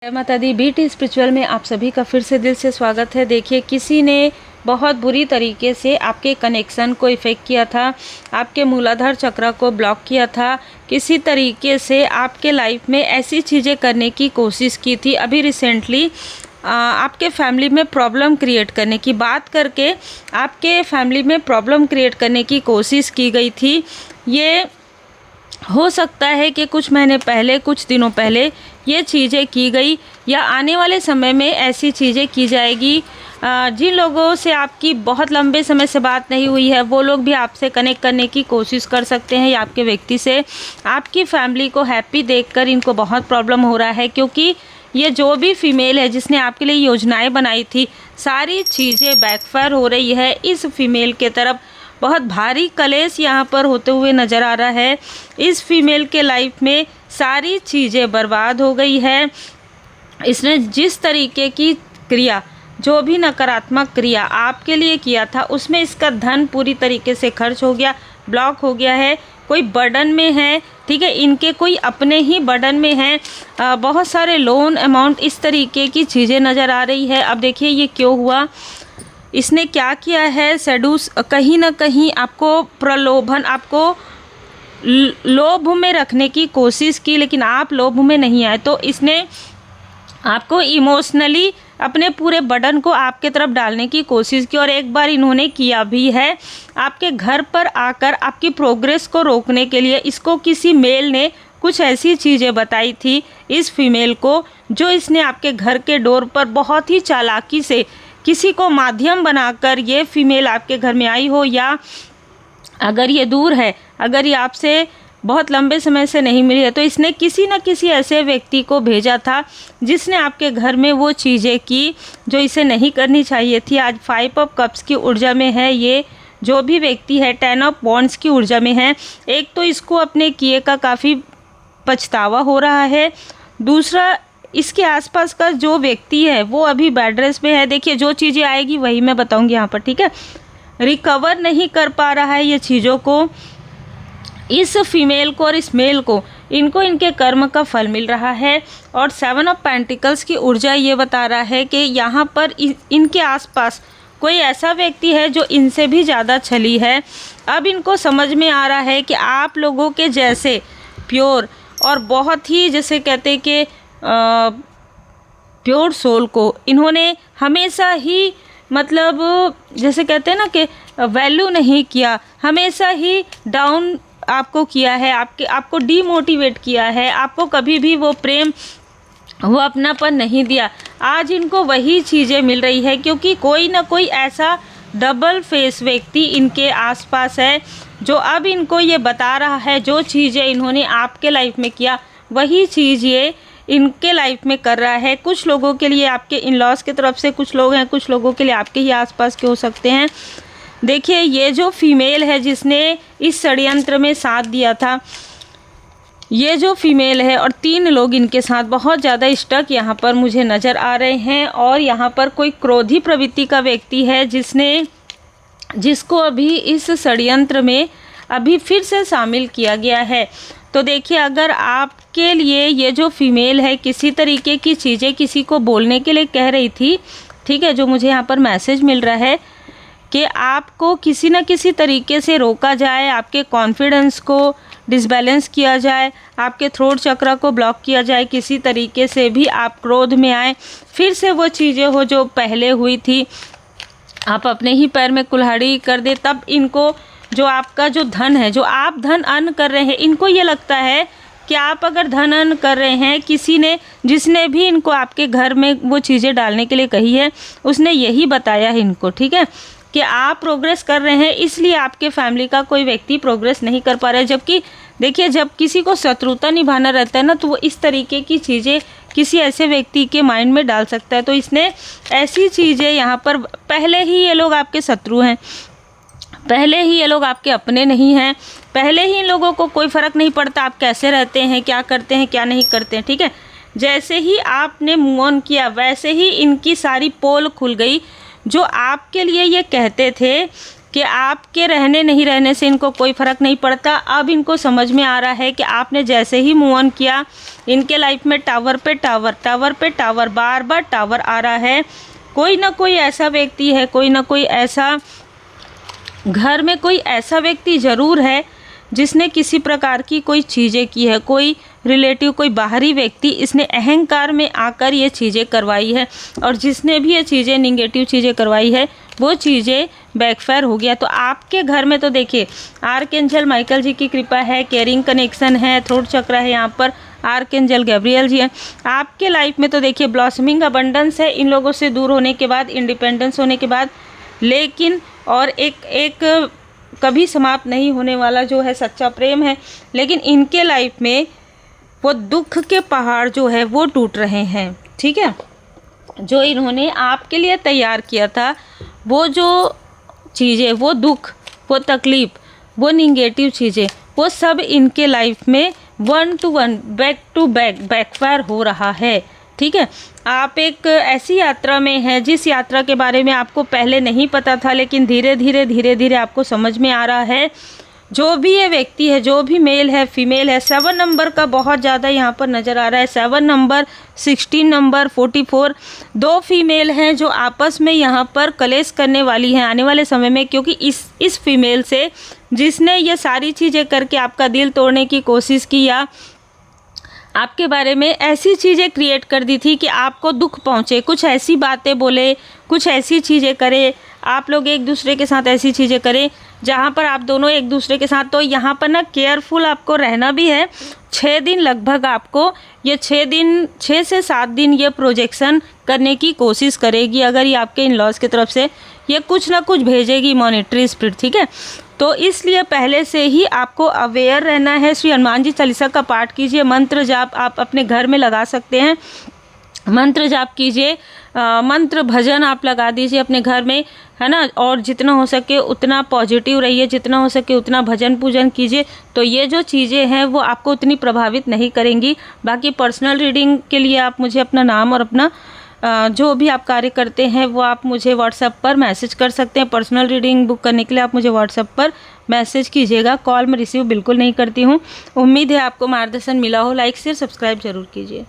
जय माता दी। Beat spiritual में आप सभी का फिर से दिल से स्वागत है। देखिए, किसी ने बहुत बुरी तरीके से आपके कनेक्शन को इफ़ेक्ट किया था, आपके मूलाधार चक्र को ब्लॉक किया था, किसी तरीके से आपके लाइफ में ऐसी चीज़ें करने की कोशिश की थी। अभी रिसेंटली आपके फैमिली में प्रॉब्लम क्रिएट करने की बात करके आपके फैमिली में प्रॉब्लम क्रिएट करने की कोशिश की गई थी। ये हो सकता है कि कुछ महीने पहले, कुछ दिनों पहले ये चीज़ें की गई या आने वाले समय में ऐसी चीज़ें की जाएगी। जिन लोगों से आपकी बहुत लंबे समय से बात नहीं हुई है, वो लोग भी आपसे कनेक्ट करने की कोशिश कर सकते हैं या आपके व्यक्ति से। आपकी फैमिली को हैप्पी देखकर इनको बहुत प्रॉब्लम हो रहा है, क्योंकि ये जो भी फीमेल है जिसने आपके लिए योजनाएं बनाई थी, सारी चीज़ें बैकफायर हो रही है। इस फीमेल के तरफ बहुत भारी कलेश यहाँ पर होते हुए नज़र आ रहा है। इस फीमेल के लाइफ में सारी चीज़ें बर्बाद हो गई है। इसने जिस तरीके की क्रिया, जो भी नकारात्मक क्रिया आपके लिए किया था, उसमें इसका धन पूरी तरीके से खर्च हो गया, ब्लॉक हो गया है। कोई बर्डन में है, ठीक है, इनके कोई अपने ही बर्डन में हैं। बहुत सारे लोन अमाउंट, इस तरीके की चीज़ें नज़र आ रही है। अब देखिए ये क्यों हुआ, इसने क्या किया है। सेडूस कहीं ना कहीं आपको प्रलोभन, आपको लोभ में रखने की कोशिश की, लेकिन आप लोभ में नहीं आए, तो इसने आपको इमोशनली अपने पूरे बर्डन को आपके तरफ डालने की कोशिश की। और एक बार इन्होंने किया भी है, आपके घर पर आकर आपकी प्रोग्रेस को रोकने के लिए इसको किसी मेल ने कुछ ऐसी चीज़ें बताई थी इस फीमेल को, जो इसने आपके घर के डोर पर बहुत ही चालाकी से किसी को माध्यम बनाकर ये फीमेल आपके घर में आई हो, या अगर ये दूर है, अगर ये आपसे बहुत लंबे समय से नहीं मिली है, तो इसने किसी न किसी ऐसे व्यक्ति को भेजा था जिसने आपके घर में वो चीज़ें की जो इसे नहीं करनी चाहिए थी। आज 5 ऑफ कप्स की ऊर्जा में है ये जो भी व्यक्ति है, 10 ऑफ वॉन्ड्स की ऊर्जा में है। एक तो इसको अपने किए का काफ़ी पछतावा हो रहा है, दूसरा इसके आसपास का जो व्यक्ति है वो अभी बेड रेस्ट में है। देखिए, जो चीज़ें आएगी वही मैं बताऊंगी यहाँ पर, ठीक है। रिकवर नहीं कर पा रहा है ये चीज़ों को, इस फीमेल को और इस मेल को, इनको इनके कर्म का फल मिल रहा है। और 7 ऑफ पेंटिकल्स की ऊर्जा ये बता रहा है कि यहाँ पर इनके आसपास कोई ऐसा व्यक्ति है जो इनसे भी ज़्यादा छली है। अब इनको समझ में आ रहा है कि आप लोगों के जैसे प्योर और बहुत ही, जैसे कहते हैं कि प्योर सोल को इन्होंने हमेशा ही, मतलब जैसे कहते हैं ना कि वैल्यू नहीं किया, हमेशा ही डाउन आपको किया है, आपको डीमोटिवेट किया है, आपको कभी भी वो प्रेम, वो अपनापन नहीं दिया। आज इनको वही चीज़ें मिल रही है, क्योंकि कोई ना कोई ऐसा डबल फेस व्यक्ति इनके आसपास है जो अब इनको ये बता रहा है, जो चीज़ें इन्होंने आपके लाइफ में किया वही चीज़ ये इनके लाइफ में कर रहा है। कुछ लोगों के लिए आपके इन लॉज की तरफ से कुछ लोग हैं, कुछ लोगों के लिए आपके ही आसपास के हो सकते हैं। देखिए, ये जो फीमेल है जिसने इस षड्यंत्र में साथ दिया था, ये जो फीमेल है और 3 लोग इनके साथ बहुत ज़्यादा स्टक यहाँ पर मुझे नज़र आ रहे हैं। और यहाँ पर कोई क्रोधी प्रवृत्ति का व्यक्ति है जिसको अभी इस षड्यंत्र में अभी फिर से शामिल किया गया है। तो देखिए, अगर आपके लिए ये जो फीमेल है किसी तरीके की चीज़ें किसी को बोलने के लिए कह रही थी, ठीक है, जो मुझे यहाँ पर मैसेज मिल रहा है कि आपको किसी न किसी तरीके से रोका जाए, आपके कॉन्फिडेंस को डिसबैलेंस किया जाए, आपके थ्रोट चक्र को ब्लॉक किया जाए, किसी तरीके से भी आप क्रोध में आए, फिर से वो चीज़ें हो जो पहले हुई थी, आप अपने ही पैर में कुल्हाड़ी कर दे। तब इनको जो आपका जो धन है, जो आप धन अर्न कर रहे हैं, इनको ये लगता है कि आप अगर धन अर्न कर रहे हैं, किसी ने, जिसने भी इनको आपके घर में वो चीज़ें डालने के लिए कही है, उसने यही बताया है इनको, ठीक है, कि आप प्रोग्रेस कर रहे हैं, इसलिए आपके फैमिली का कोई व्यक्ति प्रोग्रेस नहीं कर पा रहा है। जबकि देखिए, जब किसी को शत्रुता निभाना रहता है ना, तो वो इस तरीके की चीज़ें किसी ऐसे व्यक्ति के माइंड में डाल सकता है। तो इसने ऐसी चीज़ें यहाँ पर, पहले ही ये लोग आपके शत्रु हैं, पहले ही ये लोग आपके अपने नहीं हैं, पहले ही इन लोगों को कोई फ़र्क नहीं पड़ता आप कैसे रहते हैं, क्या करते हैं, क्या नहीं करते हैं, ठीक है। जैसे ही आपने मूव ऑन किया, वैसे ही इनकी सारी पोल खुल गई। जो आपके लिए ये कहते थे कि आपके रहने नहीं रहने से इनको कोई फ़र्क नहीं पड़ता। अब इनको समझ में आ रहा है कि आपने जैसे ही मूव ऑन किया, इनके लाइफ में टावर पे टावर, टावर पे टावर, बार बार टावर आ रहा है। कोई ना कोई ऐसा व्यक्ति है, कोई ना कोई ऐसा घर में कोई ऐसा व्यक्ति ज़रूर है जिसने किसी प्रकार की कोई चीज़ें की है, कोई रिलेटिव, कोई बाहरी व्यक्ति, इसने अहंकार में आकर ये चीज़ें करवाई है, और जिसने भी ये चीज़ें निगेटिव चीज़ें करवाई है वो चीज़ें बैकफायर हो गया। तो आपके घर में तो देखिए आर्कएंजल माइकल जी की कृपा है, केयरिंग कनेक्शन है, थ्रोट चक्र है, यहाँ पर आर्कएंजल गैब्रियल जी हैं। आपके लाइफ में तो देखिए ब्लॉसमिंग अबंडेंस है इन लोगों से दूर होने के बाद, इंडिपेंडेंस होने के बाद, लेकिन और एक कभी समाप्त नहीं होने वाला जो है सच्चा प्रेम है। लेकिन इनके लाइफ में वो दुख के पहाड़ जो है वो टूट रहे हैं, ठीक है। जो इन्होंने आपके लिए तैयार किया था, वो जो चीज़ें, वो दुख, वो तकलीफ़, वो निगेटिव चीज़ें, वो सब इनके लाइफ में 1 to 1 back to back backfire हो रहा है, ठीक है। आप एक ऐसी यात्रा में हैं जिस यात्रा के बारे में आपको पहले नहीं पता था, लेकिन धीरे धीरे आपको समझ में आ रहा है। जो भी ये व्यक्ति है, जो भी मेल है, फीमेल है, 7 नंबर का बहुत ज़्यादा यहाँ पर नज़र आ रहा है। 7 नंबर, 16 नंबर, 44, 2 फीमेल हैं जो आपस में यहाँ पर कलेश करने वाली हैं आने वाले समय में, क्योंकि इस फीमेल से जिसने ये सारी चीज़ें करके आपका दिल तोड़ने की कोशिश की या आपके बारे में ऐसी चीज़ें क्रिएट कर दी थी कि आपको दुख पहुँचे, कुछ ऐसी बातें बोले, कुछ ऐसी चीज़ें करे, आप लोग एक दूसरे के साथ ऐसी चीज़ें करें जहाँ पर आप दोनों एक दूसरे के साथ, तो यहाँ पर ना केयरफुल आपको रहना भी है। 6 दिन लगभग आपको ये 6 से 7 दिन ये प्रोजेक्शन करने की कोशिश करेगी, अगर ये आपके इन लॉज की तरफ से ये कुछ ना कुछ भेजेगी मॉनिटरी स्पिरिट, ठीक है। तो इसलिए पहले से ही आपको अवेयर रहना है। श्री हनुमान जी चालीसा का पाठ कीजिए, मंत्र जाप आप अपने घर में लगा सकते हैं, मंत्र जाप कीजिए, मंत्र भजन आप लगा दीजिए अपने घर में, है ना। और जितना हो सके उतना पॉजिटिव रहिए, जितना हो सके उतना भजन पूजन कीजिए, तो ये जो चीज़ें हैं वो आपको उतनी प्रभावित नहीं करेंगी। बाकी पर्सनल रीडिंग के लिए आप मुझे अपना नाम और अपना जो भी आप कार्य करते हैं वो आप मुझे व्हाट्सएप पर मैसेज कर सकते हैं। पर्सनल रीडिंग बुक करने के लिए आप मुझे व्हाट्सएप पर मैसेज कीजिएगा, कॉल में रिसीव बिल्कुल नहीं करती हूँ। उम्मीद है आपको मार्गदर्शन मिला हो। लाइक शेयर सब्सक्राइब जरूर कीजिए।